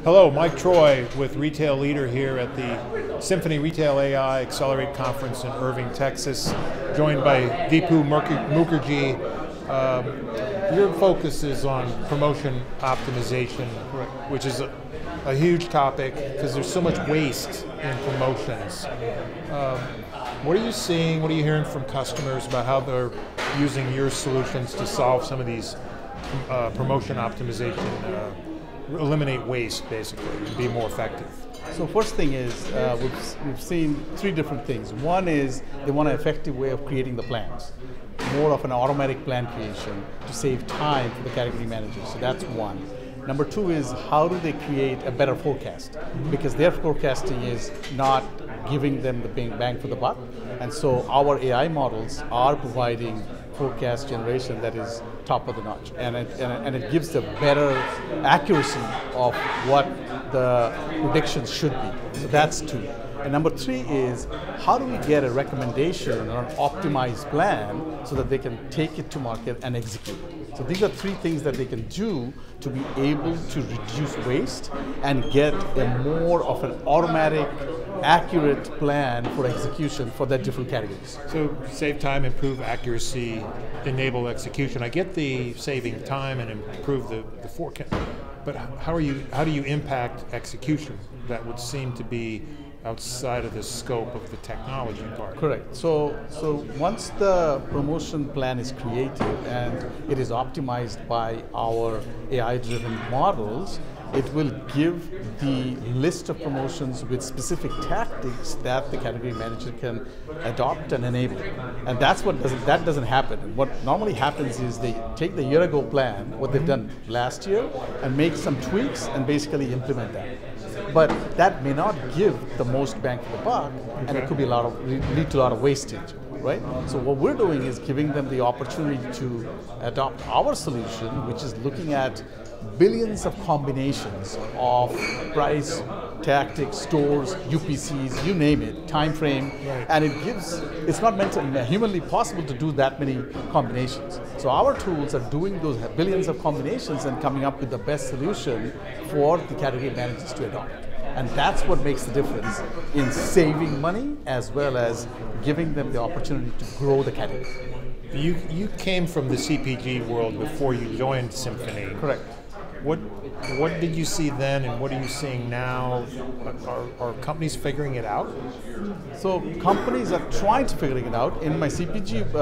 Hello, Mike Troy with Retail Leader here at the Symphony Retail AI Accelerate Conference in Irving, Texas, joined by Deepu Mukherjee. Your focus is on promotion optimization, which is a huge topic because there's so much waste in promotions. What are you seeing, what are you hearing from customers about how they're using your solutions to solve some of these promotion optimization, eliminate waste basically, and be more effective? So first thing is, we've seen three different things. One is they want an effective way of creating the plans, more of an automatic plan creation to save time for the category managers. So that's one. Number two is how do they create a better forecast? Because their forecasting is not giving them the bang for the buck. And so our AI models are providing forecast generation that is top of the notch. And it gives the better accuracy of what the predictions should be. So that's two. And number three is how do we get a recommendation or an optimized plan so that they can take it to market and execute it. So these are three things that they can do to be able to reduce waste and get a more of an automatic, accurate plan for execution for their different categories. So save time, improve accuracy, enable execution. I get the saving time and improve the forecast, but how do you impact execution? That would seem to be outside of the scope of the technology part. Correct. So once the promotion plan is created and it is optimized by our AI-driven models, it will give the list of promotions with specific tactics that the category manager can adopt and enable. And that doesn't happen. What normally happens is they take the year ago plan, what they've done last year, and make some tweaks and basically implement that. But that may not give the most bang for the buck, and it could be lead to a lot of wastage, right? So what we're doing is giving them the opportunity to adopt our solution, which is looking at billions of combinations of price, tactics, stores, UPCs, you name it, time frame, and it's not meant to humanly possible to do that many combinations. So our tools are doing those billions of combinations and coming up with the best solution for the category managers to adopt. And that's what makes the difference in saving money as well as giving them the opportunity to grow the category. You came from the CPG world before you joined Symphony. Correct. What did you see then, and what are you seeing now? Are companies figuring it out? So companies are trying to figure it out. In my CPG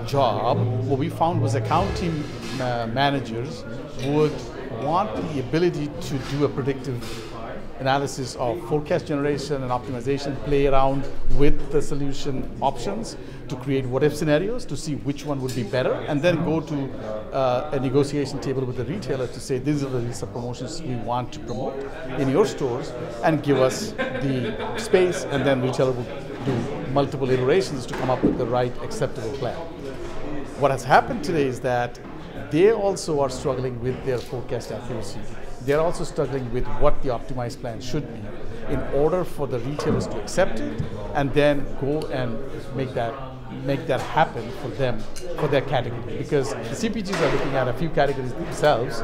job, what we found was account team managers would want the ability to do a predictive analysis of forecast generation and optimization, play around with the solution options to create what-if scenarios to see which one would be better, and then go to a negotiation table with the retailer to say these are the list of promotions we want to promote in your stores, and give us the space, and then retailer will do multiple iterations to come up with the right acceptable plan. What has happened today is that they also are struggling with their forecast accuracy. They're also struggling with what the optimized plan should be in order for the retailers to accept it and then go and make that happen for them, for their category. Because the CPGs are looking at a few categories themselves.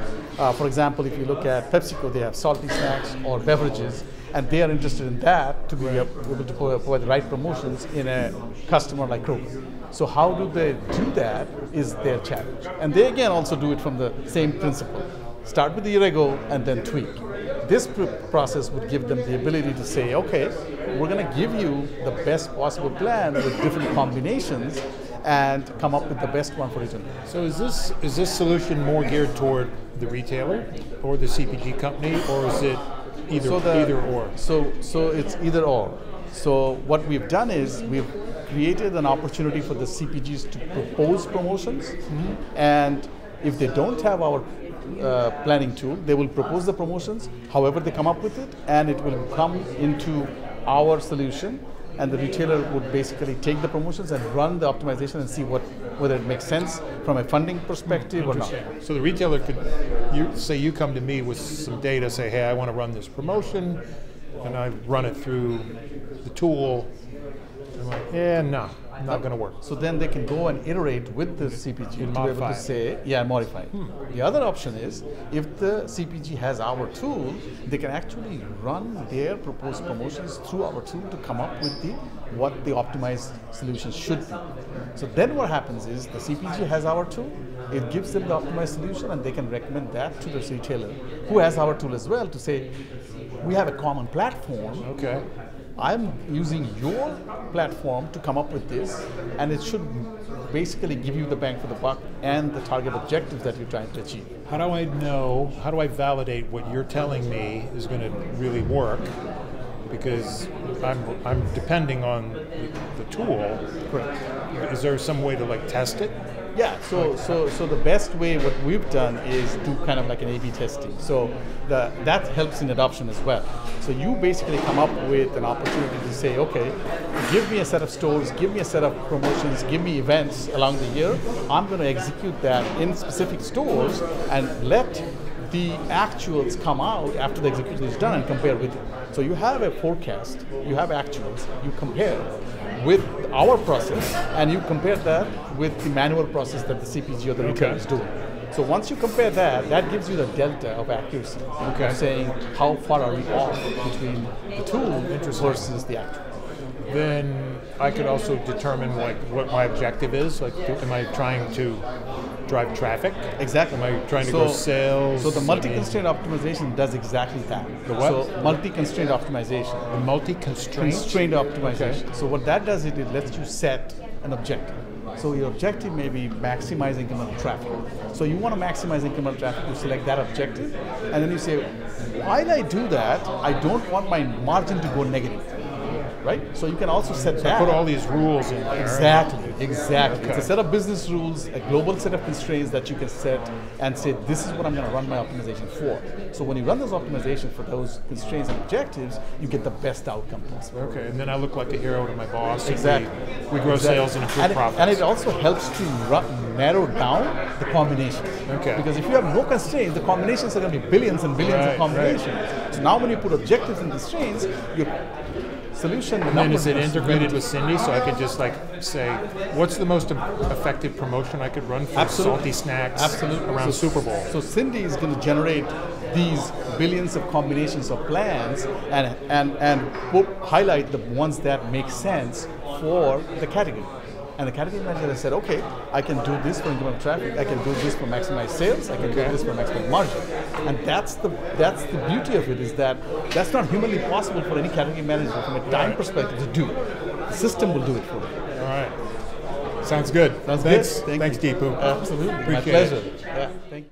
For example, if you look at PepsiCo, they have salty snacks or beverages, and they are interested in that to be able to provide the right promotions in a customer like Kroger. So how do they do that is their challenge. And they again also do it from the same principle. Start with the year ago and then tweak. This process would give them the ability to say, okay, we're going to give you the best possible plan with different combinations and come up with the best one for each one. So is this solution more geared toward the retailer or the CPG company, or is it either or? So it's either or. So what we've done is we've created an opportunity for the CPGs to propose promotions, and if they don't have our planning tool, they will propose the promotions however they come up with it, and it will come into our solution, and the retailer would basically take the promotions and run the optimization and see whether it makes sense from a funding perspective or not. So the retailer could, you come to me with some data, say, hey, I want to run this promotion, and I run it through the tool. I'm like, yeah, no, not going to work. So then they can go and iterate with the CPG to be able modify to it. say, yeah, modify it. The other option is, if the CPG has our tool, they can actually run their proposed promotions through our tool to come up with what the optimized solution should be. So then what happens is the CPG has our tool, it gives them the optimized solution, and they can recommend that to the retailer who has our tool as well to say, we have a common platform. Okay. I'm using your platform to come up with this, and it should basically give you the bang for the buck and the target objectives that you're trying to achieve. How do I know, how do I validate what you're telling me is going to really work? Because I'm depending on the tool. Correct. Is there some way to like test it? Yeah, so the best way what we've done is do kind of like an A/B testing. So that helps in adoption as well. So you basically come up with an opportunity to say, okay, give me a set of stores, give me a set of promotions, give me events along the year. I'm going to execute that in specific stores and let the actuals come out after the execution is done and compare with it. So you have a forecast, you have actuals, you compare with our process, and you compare that with the manual process that the CPG or the retailer is doing. So once you compare that, that gives you the delta of accuracy. Of saying how far are we off between the tool versus the actual. Then I could also determine like what my objective is. Like, am I trying to drive traffic? Exactly. Am I trying to grow sales? So the multi-constraint optimization does exactly that. The what? So multi-constraint optimization. The multi-constraint? Constraint optimization. Okay. So what that does is it lets you set an objective. So your objective may be maximize incremental traffic. So you want to maximize incremental traffic, you select that objective, and then you say, while I do that, I don't want my margin to go negative. Right? So you can also set that. Put all these rules in there. Exactly. It's a set of business rules, a global set of constraints that you can set and say, this is what I'm going to run my optimization for. So when you run those optimizations for those constraints and objectives, you get the best outcome possible. Okay, and then I look like a hero to my boss. Exactly. We grow sales and improve profits. And it also helps to narrow down the combinations. Okay. Because if you have no constraints, the combinations are going to be billions and billions of combinations. So now when you put objectives and constraints, your solution. And then is it integrated with Cindy, so I could just like say, what's the most effective promotion I could run for salty snacks around Super Bowl? So Cindy is going to generate these billions of combinations of plans and highlight the ones that make sense for the category. And the category manager has said, okay, I can do this for incremental traffic, I can do this for maximize sales, I can do this for maximize margin. And that's the beauty of it, is that that's not humanly possible for any category manager from a time perspective to do. The system will do it for you. All right. Sounds good. Thanks. Thanks, Deepu. Absolutely. Appreciate My pleasure. it. Yeah, thank you.